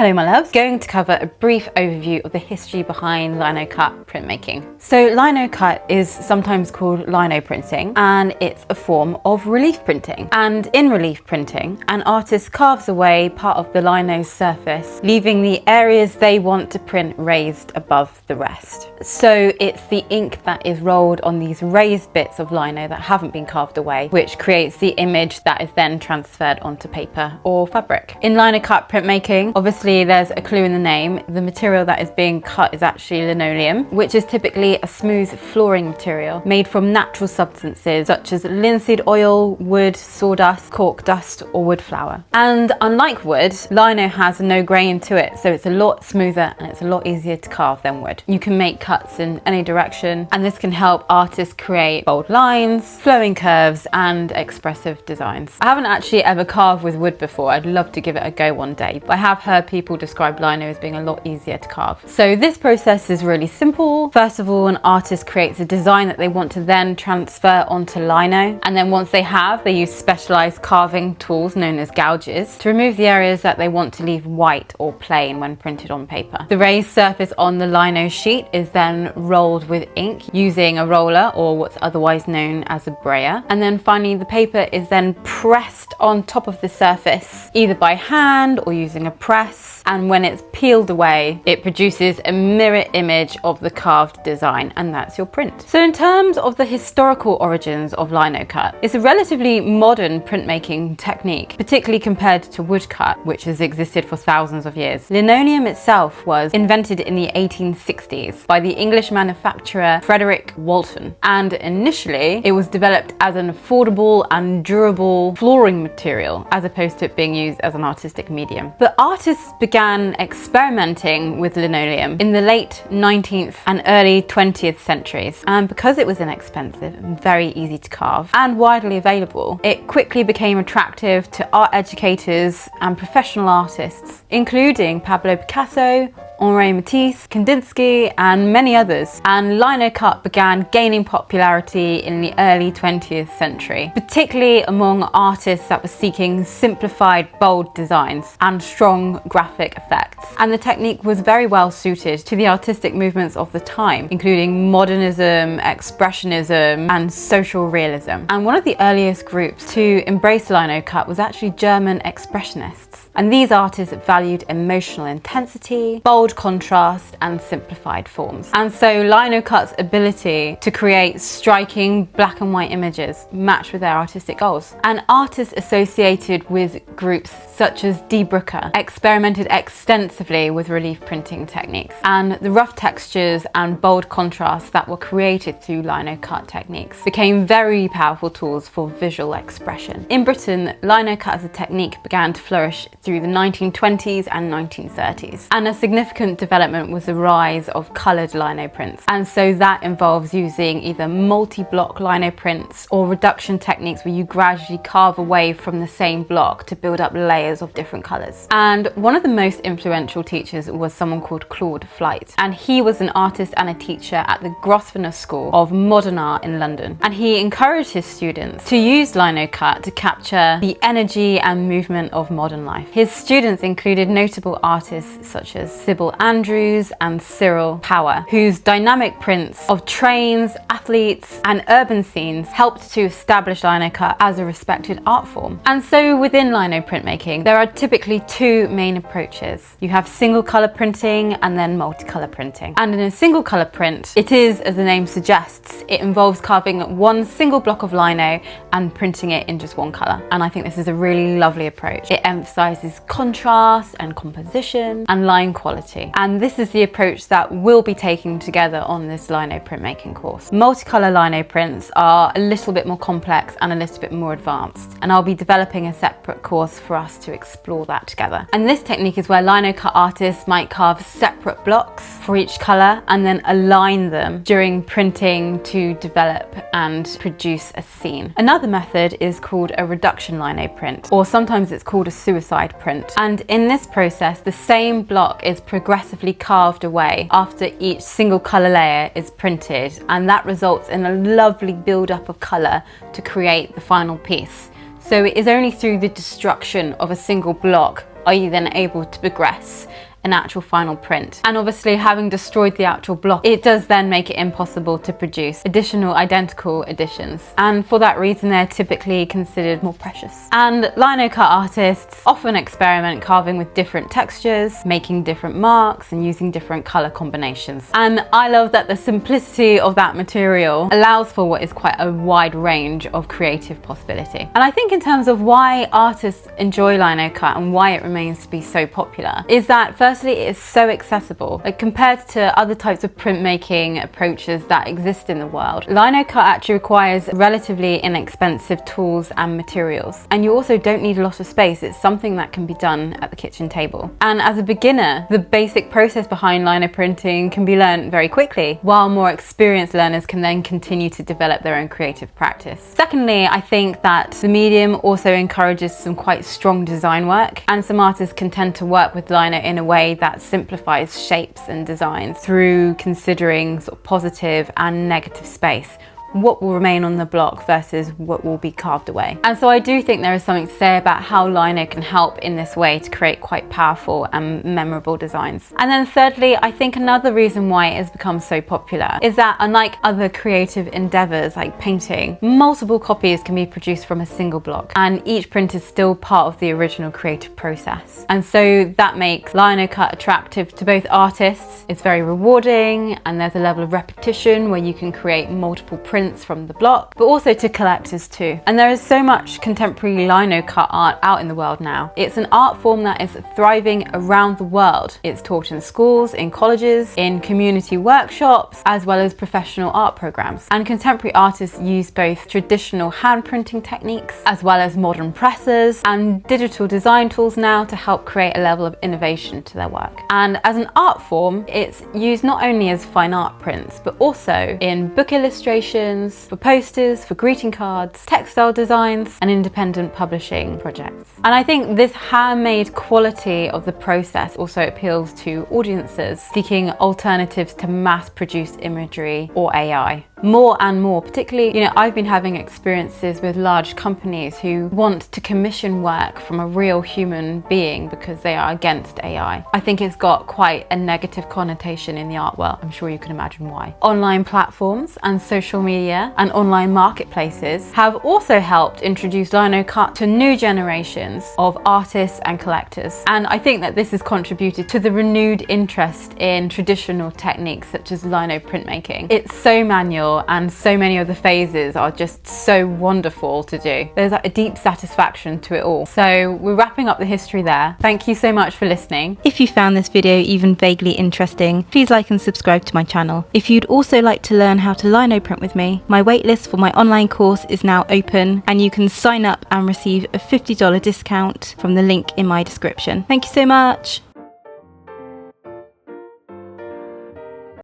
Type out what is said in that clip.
Hello my loves, going to cover a brief overview of the history behind Linocut printmaking. So Linocut is sometimes called lino printing, and it's a form of relief printing. And in relief printing, an artist carves away part of the lino's surface, leaving the areas they want to print raised above the rest. So it's the ink that is rolled on these raised bits of lino that haven't been carved away, which creates the image that is then transferred onto paper or fabric. In Linocut printmaking, obviously there's a clue in the name. The material that is being cut is actually linoleum, which is typically a smooth flooring material made from natural substances such as linseed oil, wood, sawdust, cork dust, or wood flour. And unlike wood, lino has no grain to it, so it's a lot smoother and it's a lot easier to carve than wood. You can make cuts in any direction, and this can help artists create bold lines, flowing curves, and expressive designs. I haven't actually ever carved with wood before. I'd love to give it a go one day, but I have heard people describe lino as being a lot easier to carve. So this process is really simple. First of all, an artist creates a design that they want to then transfer onto lino, and then once they have, they use specialized carving tools known as gouges to remove the areas that they want to leave white or plain when printed on paper. The raised surface on the lino sheet is then rolled with ink using a roller, or what's otherwise known as a brayer, and then finally the paper is then pressed on top of the surface either by hand or using a press, and when it's peeled away it produces a mirror image of the carved design, and that's your print. So in terms of the historical origins of Linocut, it's a relatively modern printmaking technique, particularly compared to woodcut, which has existed for thousands of years. Linoleum itself was invented in the 1860s by the English manufacturer Frederick Walton, and initially it was developed as an affordable and durable flooring material as opposed to it being used as an artistic medium. But artists began experimenting with linoleum in the late 19th and early 20th centuries, and because it was inexpensive and very easy to carve and widely available, it quickly became attractive to art educators and professional artists, including Pablo Picasso, Henri Matisse, Kandinsky, and many others. And Linocut began gaining popularity in the early 20th century, particularly among artists that were seeking simplified, bold designs and strong graphic effects. And the technique was very well suited to the artistic movements of the time, including modernism, expressionism, and social realism. And one of the earliest groups to embrace Linocut was actually German expressionists. And these artists valued emotional intensity, bold contrast, and simplified forms. And so Linocut's ability to create striking black and white images matched with their artistic goals. And artists associated with groups such as Die Brücke experimented extensively with relief printing techniques, and the rough textures and bold contrasts that were created through Linocut techniques became very powerful tools for visual expression. In Britain, Linocut as a technique began to flourish through the 1920s and 1930s, and a significant development was the rise of coloured lino prints, and so that involves using either multi-block lino prints or reduction techniques where you gradually carve away from the same block to build up layers of different colours. And one of the most influential teachers was someone called Claude Flight, and he was an artist and a teacher at the Grosvenor School of Modern Art in London, and he encouraged his students to use Linocut to capture the energy and movement of modern life. His students included notable artists such as Sybil Andrews and Cyril Power, whose dynamic prints of trains, athletes, and urban scenes helped to establish Linocut as a respected art form. And so within lino printmaking, there are typically two main approaches. You have single color printing and then multicolor printing. And in a single color print, it is, as the name suggests, it involves carving one single block of lino and printing it in just one color. And I think this is a really lovely approach. It emphasizes contrast and composition and line quality. And this is the approach that we'll be taking together on this lino printmaking course. Multicolor lino prints are a little bit more complex and a little bit more advanced, and I'll be developing a separate course for us to explore that together. And this technique is where Linocut artists might carve separate blocks for each color and then align them during printing to develop and produce a scene. Another method is called a reduction lino print, or sometimes it's called a suicide print. And in this process, the same block is progressively carved away after each single color layer is printed, and that results in a lovely build-up of color to create the final piece. So it is only through the destruction of a single block are you then able to progress an actual final print. And obviously, having destroyed the actual block, it does then make it impossible to produce additional identical editions. And for that reason, they're typically considered more precious. And Linocut artists often experiment carving with different textures, making different marks, and using different color combinations. And I love that the simplicity of that material allows for what is quite a wide range of creative possibility. And I think in terms of why artists enjoy Linocut and why it remains to be so popular, is that firstly, it is so accessible. Like, compared to other types of printmaking approaches that exist in the world, Linocut actually requires relatively inexpensive tools and materials. And you also don't need a lot of space. It's something that can be done at the kitchen table. And as a beginner, the basic process behind lino printing can be learned very quickly, while more experienced learners can then continue to develop their own creative practice. Secondly, I think that the medium also encourages some quite strong design work, and some artists can tend to work with lino in a way that simplifies shapes and designs through considering sort of positive and negative space, what will remain on the block versus what will be carved away. And so I do think there is something to say about how lino can help in this way to create quite powerful and memorable designs. And then thirdly, I think another reason why it has become so popular is that, unlike other creative endeavors like painting, multiple copies can be produced from a single block, and each print is still part of the original creative process. And so that makes Linocut attractive to both artists. It's very rewarding, and there's a level of repetition where you can create multiple prints from the block, but also to collectors too. And there is so much contemporary Linocut art out in the world now. It's an art form that is thriving around the world. It's taught in schools, in colleges, in community workshops, as well as professional art programs. And contemporary artists use both traditional hand printing techniques, as well as modern presses and digital design tools now to help create a level of innovation to their work. And as an art form, it's used not only as fine art prints, but also in book illustrations, for posters, for greeting cards, textile designs, and independent publishing projects. And I think this handmade quality of the process also appeals to audiences seeking alternatives to mass-produced imagery or AI. More and more, particularly, I've been having experiences with large companies who want to commission work from a real human being because they are against AI. I think it's got quite a negative connotation in the art world. I'm sure you can imagine why. Online platforms and social media and online marketplaces have also helped introduce Linocut to new generations of artists and collectors. And I think that this has contributed to the renewed interest in traditional techniques such as lino printmaking. It's so manual, and so many of the phases are just so wonderful to do. There's like a deep satisfaction to it all. So we're wrapping up the history there. Thank you so much for listening. If you found this video even vaguely interesting, please like and subscribe to my channel. If you'd also like to learn how to lino print with me, my waitlist for my online course is now open, and you can sign up and receive a $50 discount from the link in my description. Thank you so much.